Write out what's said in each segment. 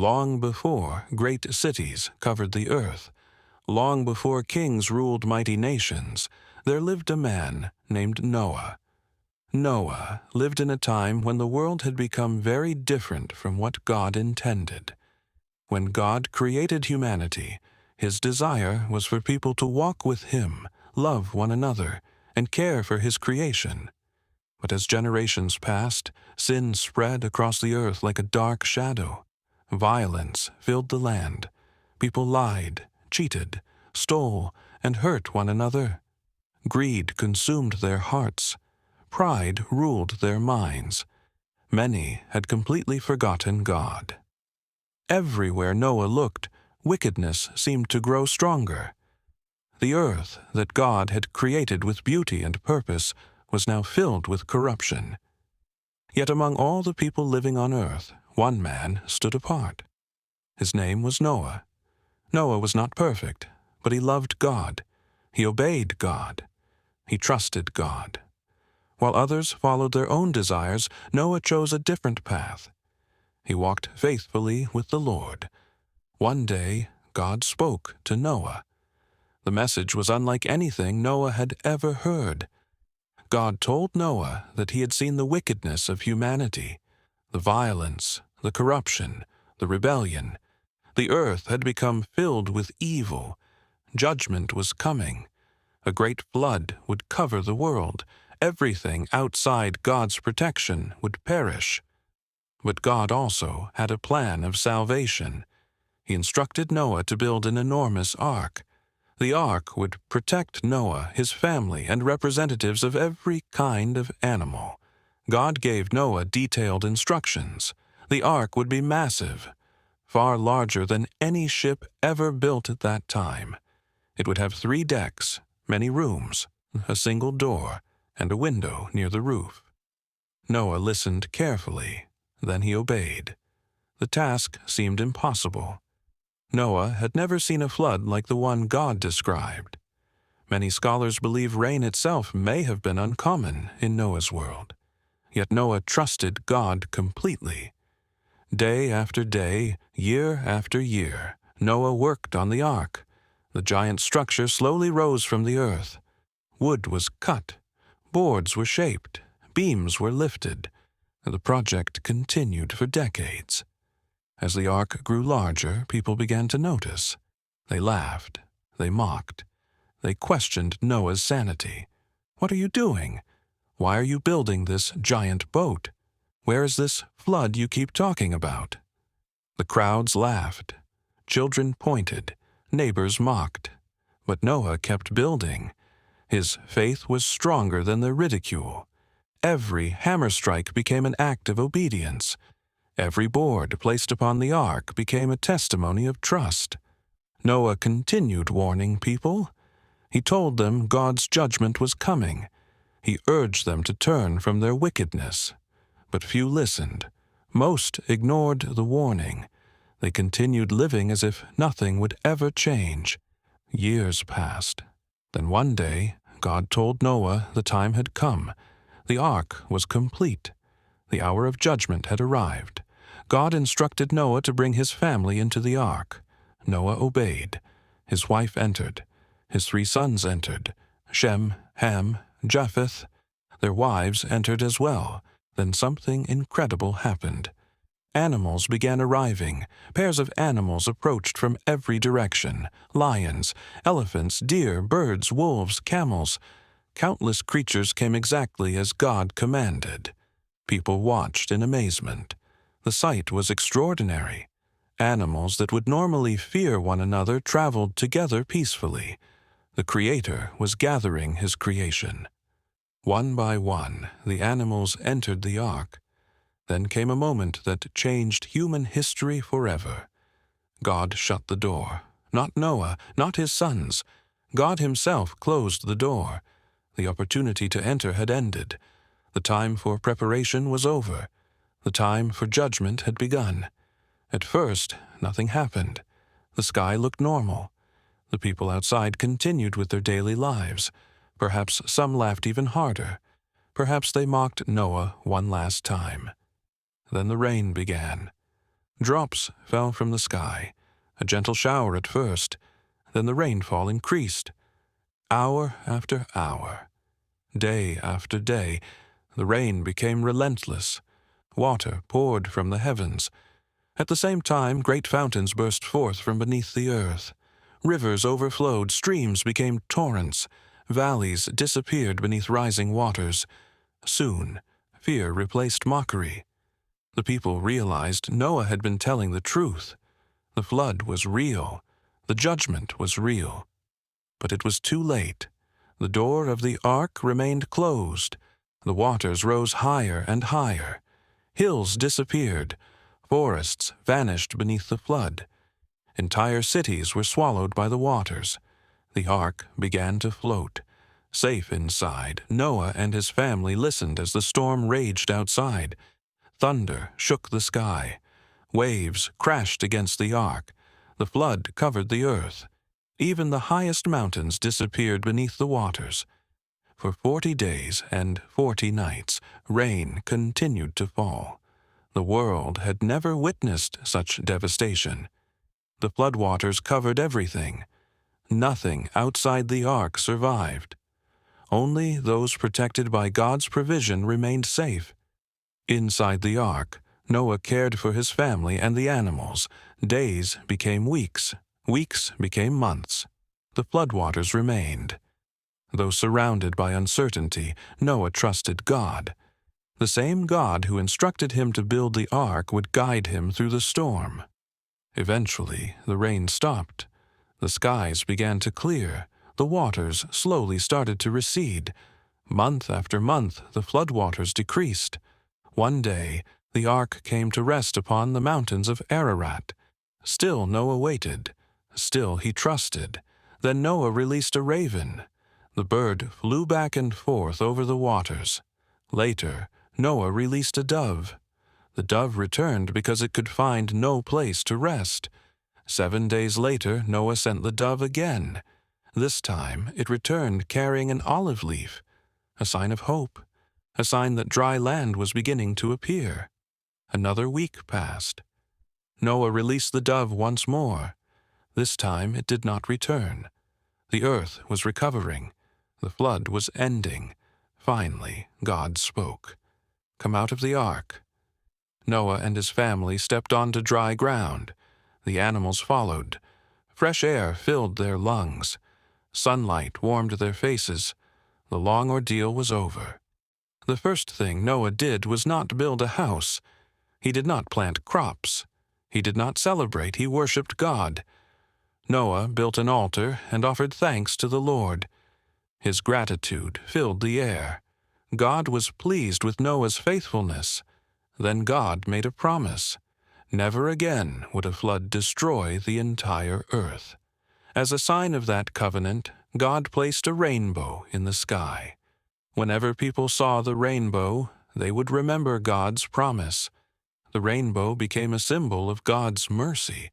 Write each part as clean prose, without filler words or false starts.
Long before great cities covered the earth, long before kings ruled mighty nations, there lived a man named Noah. Noah lived in a time when the world had become very different from what God intended. When God created humanity, His desire was for people to walk with Him, love one another, and care for His creation. But as generations passed, sin spread across the earth like a dark shadow. Violence filled the land. People lied, cheated, stole, and hurt one another. Greed consumed their hearts. Pride ruled their minds. Many had completely forgotten God. Everywhere Noah looked, wickedness seemed to grow stronger. The earth that God had created with beauty and purpose was now filled with corruption. Yet among all the people living on earth, one man stood apart. His name was Noah. Noah was not perfect, but he loved God. He obeyed God. He trusted God. While others followed their own desires, Noah chose a different path. He walked faithfully with the Lord. One day, God spoke to Noah. The message was unlike anything Noah had ever heard. God told Noah that he had seen the wickedness of humanity, the violence, the corruption, the rebellion. The earth had become filled with evil. Judgment was coming. A great flood would cover the world. Everything outside God's protection would perish. But God also had a plan of salvation. He instructed Noah to build an enormous ark. The ark would protect Noah, his family, and representatives of every kind of animal. God gave Noah detailed instructions. The ark would be massive, far larger than any ship ever built at that time. It would have 3 decks, many rooms, a single door, and a window near the roof. Noah listened carefully, then he obeyed. The task seemed impossible. Noah had never seen a flood like the one God described. Many scholars believe rain itself may have been uncommon in Noah's world. Yet Noah trusted God completely. Day after day, year after year, Noah worked on the ark. The giant structure slowly rose from the earth. Wood was cut, boards were shaped, beams were lifted. The project continued for decades. As the ark grew larger, people began to notice. They laughed. They mocked. They questioned Noah's sanity. "What are you doing? Why are you building this giant boat? Where is this flood you keep talking about?" The crowds laughed. Children pointed. Neighbors mocked. But Noah kept building. His faith was stronger than the ridicule. Every hammer strike became an act of obedience. Every board placed upon the ark became a testimony of trust. Noah continued warning people. He told them God's judgment was coming. He urged them to turn from their wickedness. But few listened. Most ignored the warning. They continued living as if nothing would ever change. Years passed. Then one day, God told Noah the time had come. The ark was complete. The hour of judgment had arrived. God instructed Noah to bring his family into the ark. Noah obeyed. His wife entered. His 3 sons entered. Shem, Ham, Japheth. Their wives entered as well. Then something incredible happened. Animals began arriving. Pairs of animals approached from every direction. Lions, elephants, deer, birds, wolves, camels. Countless creatures came exactly as God commanded. People watched in amazement. The sight was extraordinary. Animals that would normally fear one another traveled together peacefully. The Creator was gathering His creation. One by one, the animals entered the ark. Then came a moment that changed human history forever. God shut the door. Not Noah, not his sons. God Himself closed the door. The opportunity to enter had ended. The time for preparation was over. The time for judgment had begun. At first, nothing happened. The sky looked normal. The people outside continued with their daily lives. Perhaps some laughed even harder. Perhaps they mocked Noah one last time. Then the rain began. Drops fell from the sky, a gentle shower at first, then the rainfall increased. Hour after hour, day after day, the rain became relentless. Water poured from the heavens. At the same time, great fountains burst forth from beneath the earth. Rivers overflowed, streams became torrents, valleys disappeared beneath rising waters. Soon, fear replaced mockery. The people realized Noah had been telling the truth. The flood was real. The judgment was real. But it was too late. The door of the ark remained closed. The waters rose higher and higher. Hills disappeared. Forests vanished beneath the flood. Entire cities were swallowed by the waters. The ark began to float. Safe inside, Noah and his family listened as the storm raged outside. Thunder shook the sky. Waves crashed against the ark. The flood covered the earth. Even the highest mountains disappeared beneath the waters. For 40 days and 40 nights, rain continued to fall. The world had never witnessed such devastation. The floodwaters covered everything. Nothing outside the ark survived. Only those protected by God's provision remained safe. Inside the ark, Noah cared for his family and the animals. Days became weeks. Weeks became months. The floodwaters remained. Though surrounded by uncertainty, Noah trusted God. The same God who instructed him to build the ark would guide him through the storm. Eventually, the rain stopped. The skies began to clear. The waters slowly started to recede. Month after month, the floodwaters decreased. One day, the ark came to rest upon the mountains of Ararat. Still Noah waited. Still he trusted. Then Noah released a raven. The bird flew back and forth over the waters. Later, Noah released a dove. The dove returned because it could find no place to rest. 7 days later, Noah sent the dove again. This time, it returned carrying an olive leaf, a sign of hope, a sign that dry land was beginning to appear. Another week passed. Noah released the dove once more. This time, it did not return. The earth was recovering. The flood was ending. Finally, God spoke. "Come out of the ark." Noah and his family stepped onto dry ground. The animals followed. Fresh air filled their lungs. Sunlight warmed their faces. The long ordeal was over. The first thing Noah did was not build a house. He did not plant crops. He did not celebrate. He worshipped God. Noah built an altar and offered thanks to the Lord. His gratitude filled the air. God was pleased with Noah's faithfulness. Then God made a promise. Never again would a flood destroy the entire earth. As a sign of that covenant, God placed a rainbow in the sky. Whenever people saw the rainbow, they would remember God's promise. The rainbow became a symbol of God's mercy,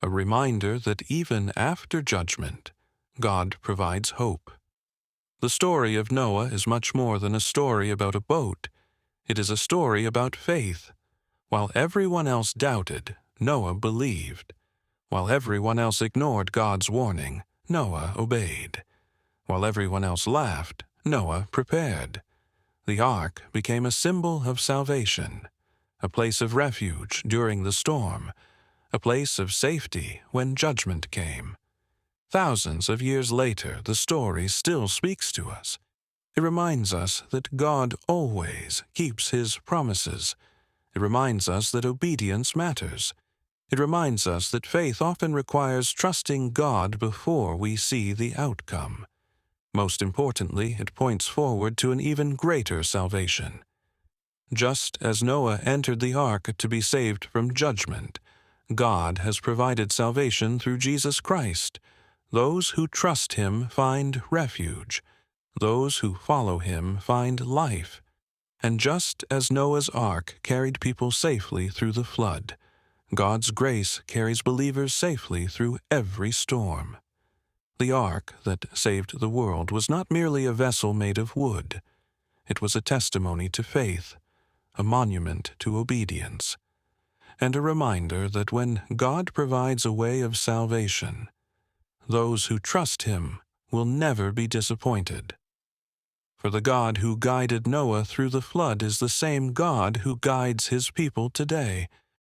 a reminder that even after judgment, God provides hope. The story of Noah is much more than a story about a boat. It is a story about faith. While everyone else doubted, Noah believed. While everyone else ignored God's warning, Noah obeyed. While everyone else laughed, Noah prepared. The ark became a symbol of salvation, a place of refuge during the storm, a place of safety when judgment came. Thousands of years later, the story still speaks to us. It reminds us that God always keeps His promises. It reminds us that obedience matters. It reminds us that faith often requires trusting God before we see the outcome. Most importantly, it points forward to an even greater salvation. Just as Noah entered the ark to be saved from judgment, God has provided salvation through Jesus Christ. Those who trust Him find refuge. Those who follow Him find life. And just as Noah's ark carried people safely through the flood, God's grace carries believers safely through every storm. The ark that saved the world was not merely a vessel made of wood. It was a testimony to faith, a monument to obedience. and a reminder that when God provides a way of salvation, those who trust Him will never be disappointed. For the God who guided Noah through the flood is the same God who guides His people today,